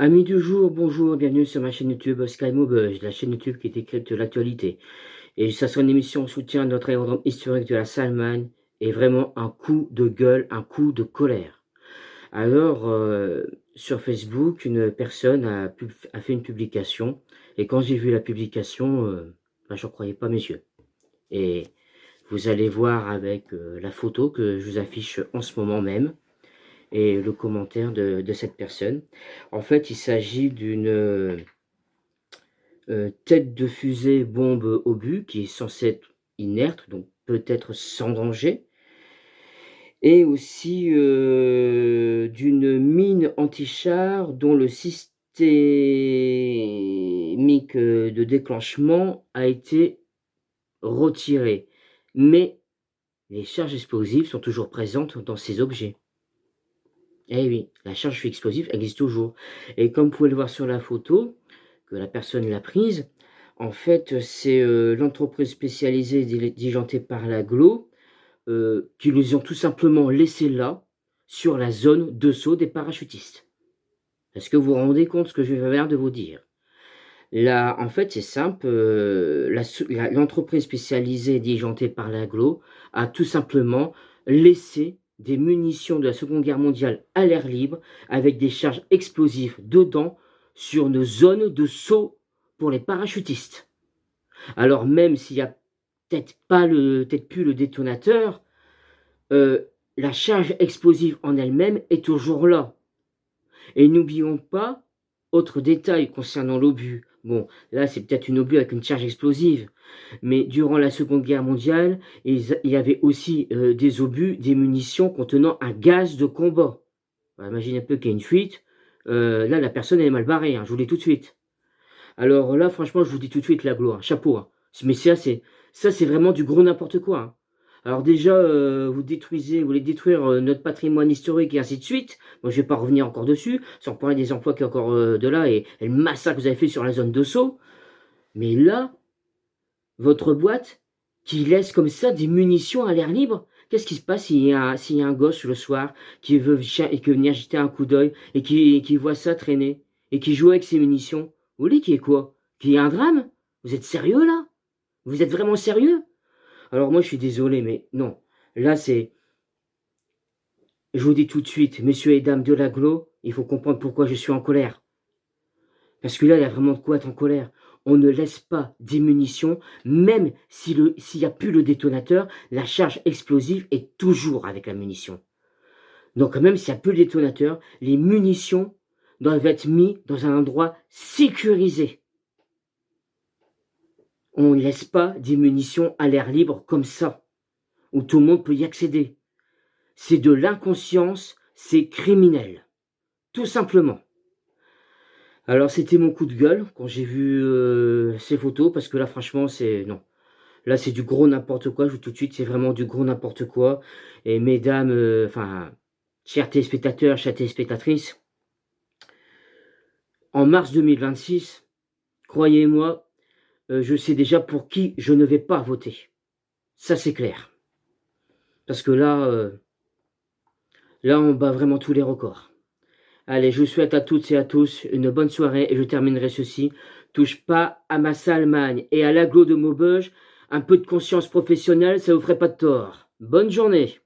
Amis du jour, bonjour, bienvenue sur ma chaîne YouTube Sky Maubeuge, la chaîne YouTube qui décrypte l'actualité. Et ça sera une émission en soutien à notre aérodrome historique de la Salmagne et vraiment un coup de gueule, un coup de colère. Alors, sur Facebook, une personne a fait une publication et quand j'ai vu la publication, je ne croyais pas mes yeux. Et vous allez voir avec la photo que je vous affiche en ce moment même et le commentaire de cette personne. En fait, il s'agit d'une tête de fusée bombe obus qui est censée être inerte, donc peut-être sans danger, et aussi d'une mine anti-char dont le systémique de déclenchement a été retiré. Mais les charges explosives sont toujours présentes dans ces objets. Eh oui, la charge explosive existe toujours. Et comme vous pouvez le voir sur la photo, que la personne l'a prise, en fait, c'est l'entreprise spécialisée diligentée par l'AGLO qui les ont tout simplement laissés là, sur la zone de saut des parachutistes. Est-ce que vous vous rendez compte de ce que je viens de vous dire? Là, en fait, c'est simple, l'entreprise spécialisée diligentée par l'AGLO a tout simplement laissé des munitions de la Seconde Guerre mondiale à l'air libre avec des charges explosives dedans sur une zone de saut pour les parachutistes. Alors même s'il y a peut-être plus le détonateur, la charge explosive en elle-même est toujours là. Et n'oublions pas, autre détail concernant l'obus. Bon, là, c'est peut-être une obus avec une charge explosive, mais durant la Seconde Guerre mondiale, il y avait aussi des obus, des munitions contenant un gaz de combat. Alors, imaginez un peu qu'il y a une fuite. Là, la personne elle est mal barrée, hein, je vous le dis tout de suite. Alors là, franchement, je vous dis tout de suite, la gloire, chapeau. Hein. Mais ça, c'est vraiment du gros n'importe quoi. Hein. Alors déjà, vous voulez détruire notre patrimoine historique et ainsi de suite. Moi, je ne vais pas revenir encore dessus, sans parler des emplois qui est encore de là et le massacre que vous avez fait sur la zone de Sceaux. Mais là, votre boîte qui laisse comme ça des munitions à l'air libre, qu'est-ce qui se passe s'il y a un gosse le soir qui veut venir jeter un coup d'œil et qui voit ça traîner et qui joue avec ses munitions? Vous voulez qu'il y ait quoi? Qu'il y ait un drame? Vous êtes sérieux là? Vous êtes vraiment sérieux? Alors moi je suis désolé, mais non. Là je vous dis tout de suite, messieurs et dames de l'aglo, il faut comprendre pourquoi je suis en colère. Parce que là, il y a vraiment de quoi être en colère. On ne laisse pas des munitions, même s'il n'y a plus le détonateur, la charge explosive est toujours avec la munition. Donc même s'il n'y a plus le détonateur, les munitions doivent être mises dans un endroit sécurisé. On ne laisse pas des munitions à l'air libre comme ça, où tout le monde peut y accéder. C'est de l'inconscience, c'est criminel. Tout simplement. Alors c'était mon coup de gueule quand j'ai vu ces photos, parce que là franchement c'est non. Là c'est du gros n'importe quoi, je vous dis tout de suite, c'est vraiment du gros n'importe quoi. Et mesdames, chers téléspectateurs, chères téléspectatrices, en mars 2026, croyez-moi, je sais déjà pour qui je ne vais pas voter. Ça c'est clair. Parce que là on bat vraiment tous les records. Allez, je vous souhaite à toutes et à tous une bonne soirée et je terminerai ceci. Touche pas à ma Salmagne et à l'aglo de Maubeuge. Un peu de conscience professionnelle, ça vous ferait pas de tort. Bonne journée.